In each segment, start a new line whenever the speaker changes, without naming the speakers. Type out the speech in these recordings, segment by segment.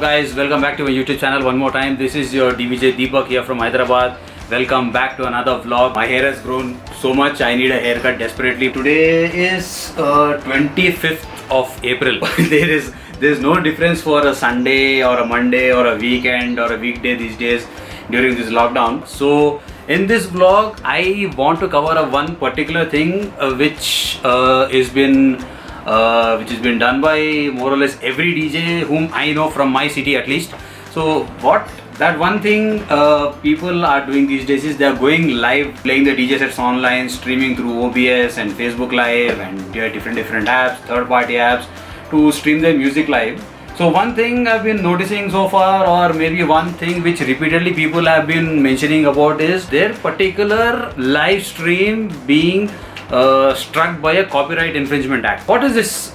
guys, welcome back to my YouTube channel one more time. This is your DVJ Deepak here from Hyderabad. Welcome back to another vlog. My hair has grown so much, I need a haircut desperately. Today is 25th of April. There's no difference for a Sunday or a Monday or a weekend or a weekday these days during this lockdown. So in this vlog, I want to cover one particular thing which has been done by more or less every DJ whom I know from my city at least. So what that one thing people are doing these days is they are going live, playing the DJ sets online, streaming through OBS and Facebook Live and different apps, third-party apps to stream their music live. So one thing I've been noticing so far, or maybe one thing which repeatedly people have been mentioning about, is their particular live stream being struck by a copyright infringement act. What is this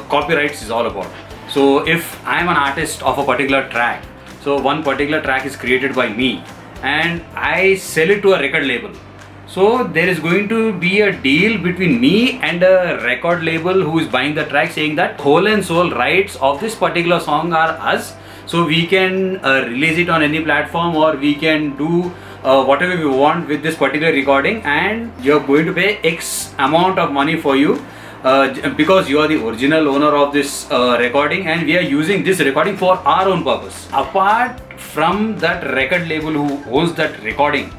copyrights is all about? So if I am an artist of a particular track, so one particular track is created by me and I sell it to a record label. So there is going to be a deal between me and a record label who is buying the track, saying that whole and sole rights of this particular song are us. So we can release it on any platform, or we can do whatever we want with this particular recording, and you're going to pay X amount of money for you because you are the original owner of this recording, and we are using this recording for our own purpose. Apart from that record label who owns that recording,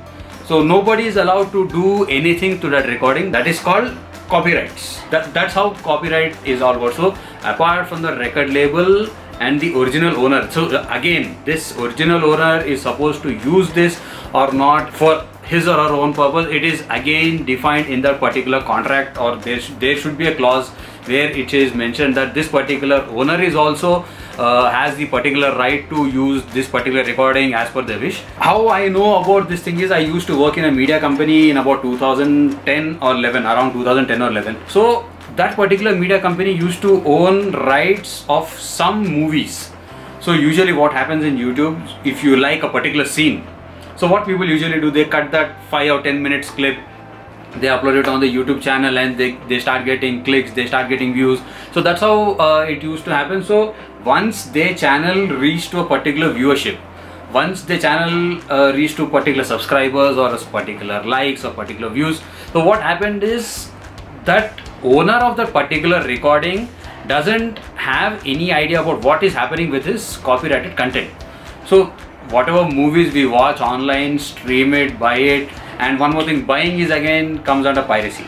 so nobody is allowed to do anything to that recording. That is called copyrights. That's how copyright is all about. So apart from the record label and the original owner, so again, this original owner is supposed to use this or not for his or her own purpose. It is again defined in that particular contract, or there should be a clause where it is mentioned that this particular owner is also has the particular right to use this particular recording as per their wish. How I know about this thing is I used to work in a media company in about 2010 or 11, around 2010 or 11. So that particular media company used to own rights of some movies. So usually what happens in YouTube, if you like a particular scene, so what people usually do, they cut that 5 or 10 minutes clip, they upload it on the YouTube channel, and they start getting clicks, they start getting views. So that's how it used to happen. So once their channel reached to a particular viewership, once the channel reached to particular subscribers or a particular likes or particular views, so what happened is that owner of that particular recording doesn't have any idea about what is happening with his copyrighted content. So whatever movies we watch online, stream it, buy it, and one more thing, buying is again comes under piracy.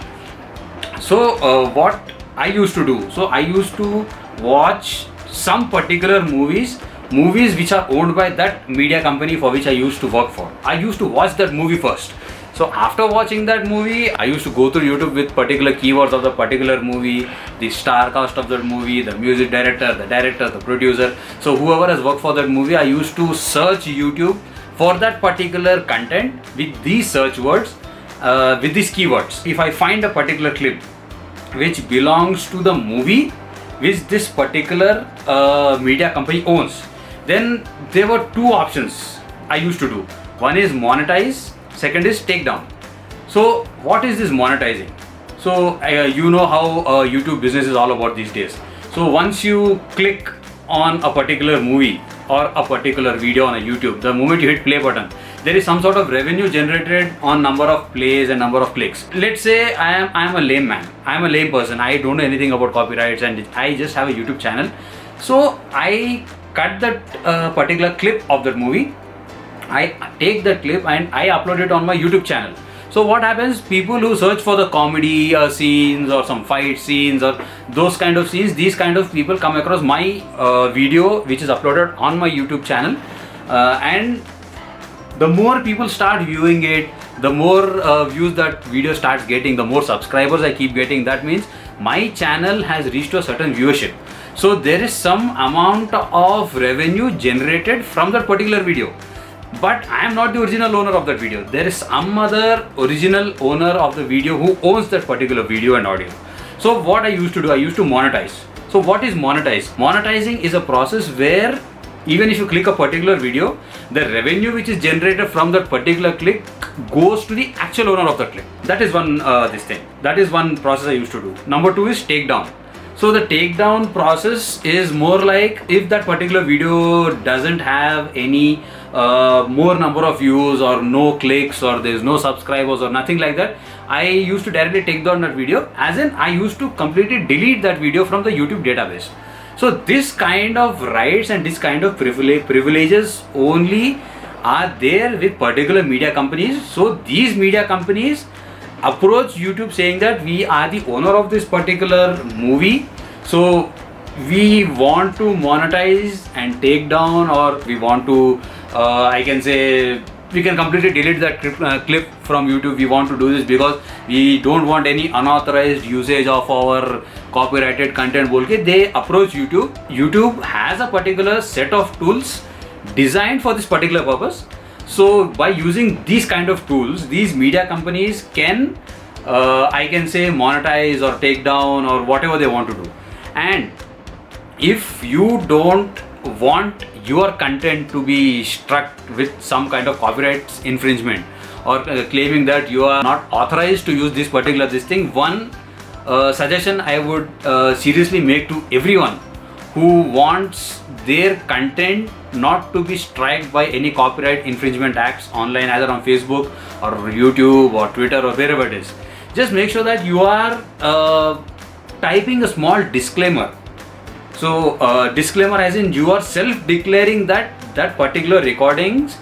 So what I used to do, so I used to watch some particular movies which are owned by that media company for which I used to work for. I used to watch that movie first. So after watching that movie, I used to go through YouTube with particular keywords of the particular movie, the star cast of that movie, the music director, the producer. So whoever has worked for that movie, I used to search YouTube for that particular content with these search words, with these keywords. If I find a particular clip which belongs to the movie which this particular media company owns, then there were two options I used to do. One is monetize, second is take down. So what is this monetizing? So you know how YouTube business is all about these days. So once you click on a particular movie or a particular video on a YouTube, the moment you hit play button, there is some sort of revenue generated on number of plays and number of clicks. Let's say I am a lame man, I am a lame person, I don't know anything about copyrights and I just have a YouTube channel. So I cut that particular clip of that movie, I take that clip and I upload it on my YouTube channel. So what happens, people who search for the comedy scenes or some fight scenes or those kind of scenes, these kind of people come across my video which is uploaded on my YouTube channel, and the more people start viewing it, the more views that video starts getting, the more subscribers I keep getting. That means my channel has reached to a certain viewership. So there is some amount of revenue generated from that particular video. But I am not the original owner of that video. There is some other original owner of the video who owns that particular video and audio. So what I used to do, I used to monetize. So what is monetize? Monetizing is a process where even if you click a particular video, the revenue which is generated from that particular click goes to the actual owner of the click. That is one That is one process I used to do. Number two is take down. So the takedown process is more like if that particular video doesn't have any more number of views or no clicks or there's no subscribers or nothing like that, I used to directly take down that video, as in I used to completely delete that video from the YouTube database. So this kind of rights and this kind of privileges only are there with particular media companies. So these media companies approach YouTube saying that we are the owner of this particular movie, so we want to monetize and take down, or we want to I can say we can completely delete that clip from YouTube. We want to do this because we don't want any unauthorized usage of our copyrighted content. Bolke they approach YouTube. YouTube has a particular set of tools designed for this particular purpose. So by using these kind of tools, these media companies can I can say monetize or take down or whatever they want to do. And if you don't want your content to be struck with some kind of copyright infringement or claiming that you are not authorized to use this particular thing, one suggestion I would seriously make to everyone who wants their content not to be struck by any copyright infringement acts online, either on Facebook or YouTube or Twitter or wherever it is. Just make sure that you are typing a small disclaimer. So disclaimer as in you are self-declaring that that particular recordings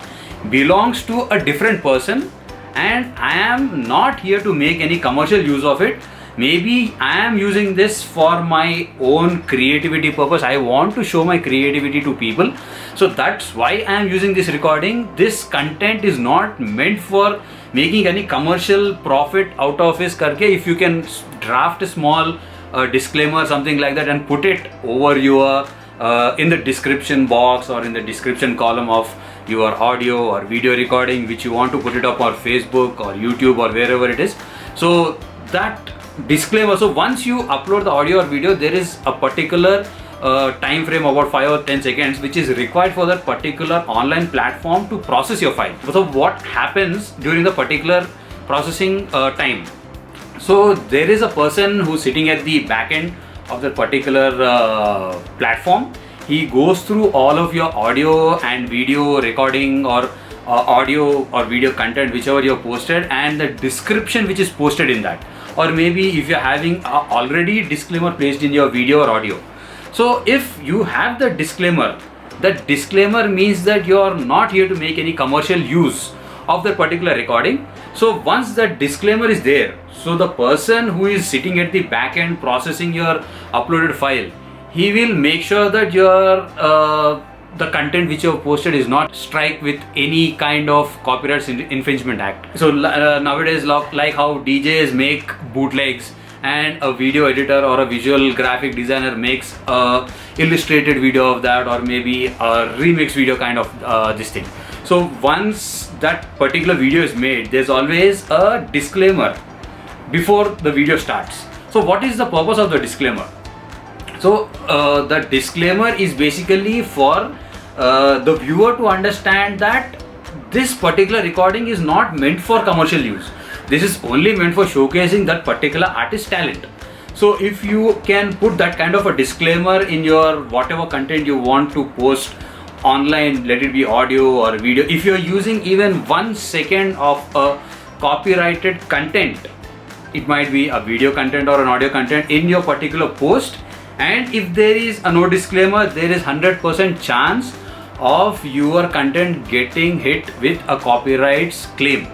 belongs to a different person and I am not here to make any commercial use of it. Maybe I am using this for my own creativity purpose. I want to show my creativity to people. So that's why I am using this recording. This content is not meant for making any commercial profit out of this karke. If you can draft a small disclaimer, something like that, and put it over your in the description box or in the description column of your audio or video recording which you want to put it up on Facebook or YouTube or wherever it is. So that disclaimer, so once you upload the audio or video, there is a particular time frame about 5 or 10 seconds which is required for that particular online platform to process your file. So what happens during the particular processing time? So there is a person who's sitting at the back end of the particular platform. He goes through all of your audio and video recording or audio or video content whichever you have posted and the description which is posted in that, or maybe if you're having already disclaimer placed in your video or audio. So if you have the disclaimer, that disclaimer means that you are not here to make any commercial use of that particular recording. So once that disclaimer is there, so the person who is sitting at the back end processing your uploaded file, he will make sure that your the content which you have posted is not strike with any kind of copyright infringement act. So nowadays, like how DJs make bootlegs and a video editor or a visual graphic designer makes a illustrated video of that, or maybe a remix video kind of this thing. So once that particular video is made, there's always a disclaimer before the video starts. So what is the purpose of the disclaimer? So the disclaimer is basically for the viewer to understand that this particular recording is not meant for commercial use. This is only meant for showcasing that particular artist's talent. So if you can put that kind of a disclaimer in your whatever content you want to post online, let it be audio or video, if you're using even 1 second of a copyrighted content, it might be a video content or an audio content in your particular post, and if there is a no disclaimer, there is 100% chance of your content getting hit with a copyrights claim.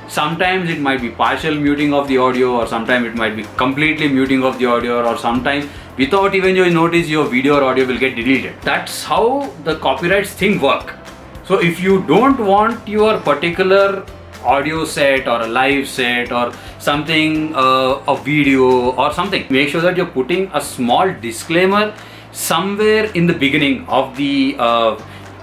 Sometimes it might be partial muting of the audio, or sometimes it might be completely muting of the audio, or sometimes without even you notice your video or audio will get deleted. That's how the copyrights thing work. So if you don't want your particular audio set or a live set or something, a video or something, make sure that you're putting a small disclaimer somewhere in the beginning of the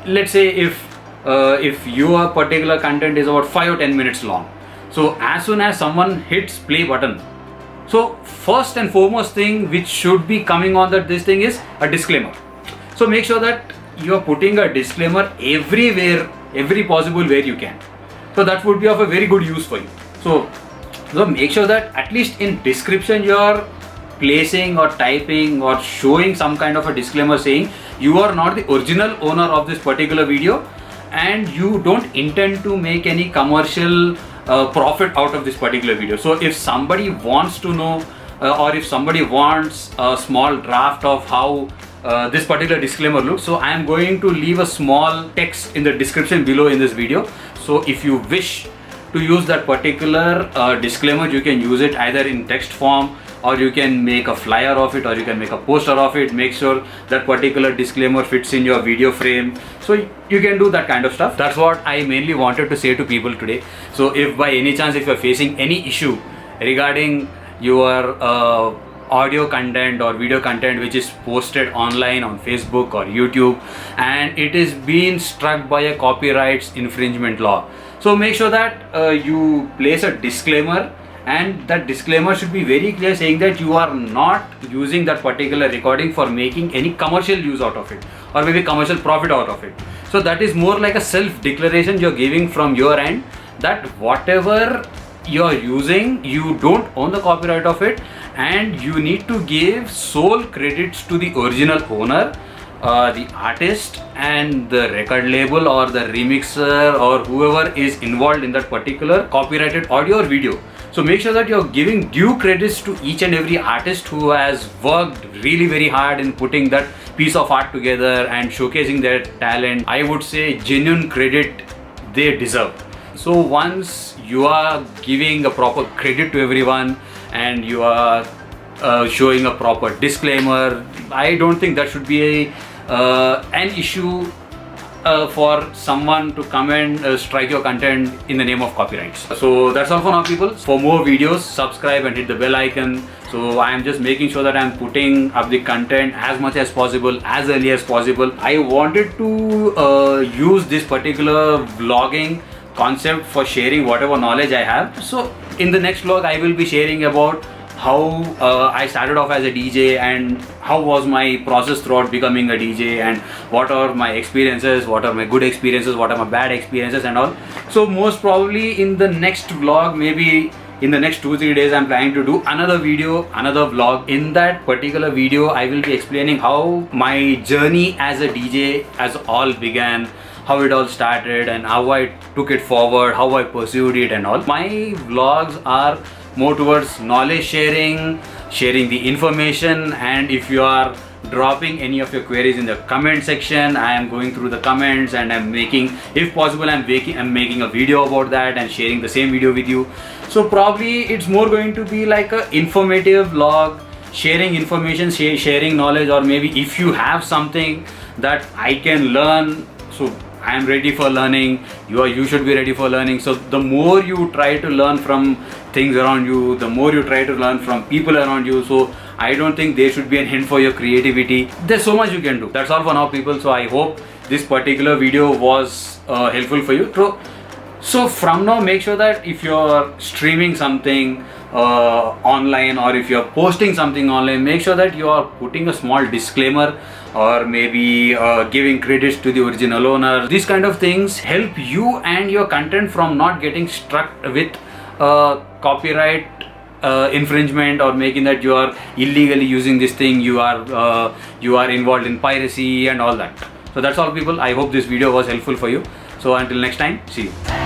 let's say if your particular content is about 5 or 10 minutes long, so as soon as someone hits play button, so first and foremost thing which should be coming on that this thing is a disclaimer. So make sure that you are putting a disclaimer everywhere, every possible way you can. So that would be of a very good use for you. So make sure that at least in description you are placing or typing or showing some kind of a disclaimer saying you are not the original owner of this particular video and you don't intend to make any commercial profit out of this particular video. So if somebody wants to know or if somebody wants a small draft of how this particular disclaimer looks, so I am going to leave a small text in the description below in this video. So if you wish to use that particular disclaimer, you can use it either in text form, or you can make a flyer of it, or you can make a poster of it. Make sure that particular disclaimer fits in your video frame. So you can do that kind of stuff. That's what I mainly wanted to say to people today. So if by any chance if you're facing any issue regarding your audio content or video content which is posted online on Facebook or YouTube and it is being struck by a copyright infringement law, so make sure that you place a disclaimer, and that disclaimer should be very clear saying that you are not using that particular recording for making any commercial use out of it or maybe commercial profit out of it. So that is more like a self declaration you're giving from your end that whatever you're using, you don't own the copyright of it, and you need to give sole credits to the original owner, the artist and the record label or the remixer or whoever is involved in that particular copyrighted audio or video. So make sure that you're giving due credits to each and every artist who has worked really very hard in putting that piece of art together and showcasing their talent. I would say genuine credit they deserve. So once you are giving a proper credit to everyone and you are showing a proper disclaimer, I don't think that should be an issue for someone to come and strike your content in the name of copyrights. So that's all for now, people. For more videos, subscribe and hit the bell icon. So I am just making sure that I am putting up the content as much as possible, as early as possible. I wanted to use this particular vlogging concept for sharing whatever knowledge I have. So in the next vlog I will be sharing about how I started off as a DJ and how was my process throughout becoming a DJ, and what are my experiences, what are my good experiences, what are my bad experiences and all. So most probably in the next vlog, maybe in the next 2-3 days, I'm planning to do another video, another vlog. In that particular video I will be explaining how my journey as a DJ as all began, how it all started and how I took it forward, how I pursued it and all. My vlogs are more towards knowledge sharing, sharing the information, and if you are dropping any of your queries in the comment section, I am going through the comments and I'm making, if possible, I'm making a video about that and sharing the same video with you. So probably it's more going to be like a informative vlog, sharing information, sharing knowledge, or maybe if you have something that I can learn, so I am ready for learning, you should be ready for learning. So the more you try to learn from things around you, the more you try to learn from people around you, so I don't think there should be an hint for your creativity. There's so much you can do. That's all for now, people. So I hope this particular video was helpful for you. So from now, make sure that if you're streaming something online or if you're posting something online, make sure that you are putting a small disclaimer or maybe giving credits to the original owner. These kind of things help you and your content from not getting struck with copyright infringement or making that you are illegally using this thing, you are involved in piracy and all that. So that's all, people. I hope this video was helpful for you. So until next time, see you.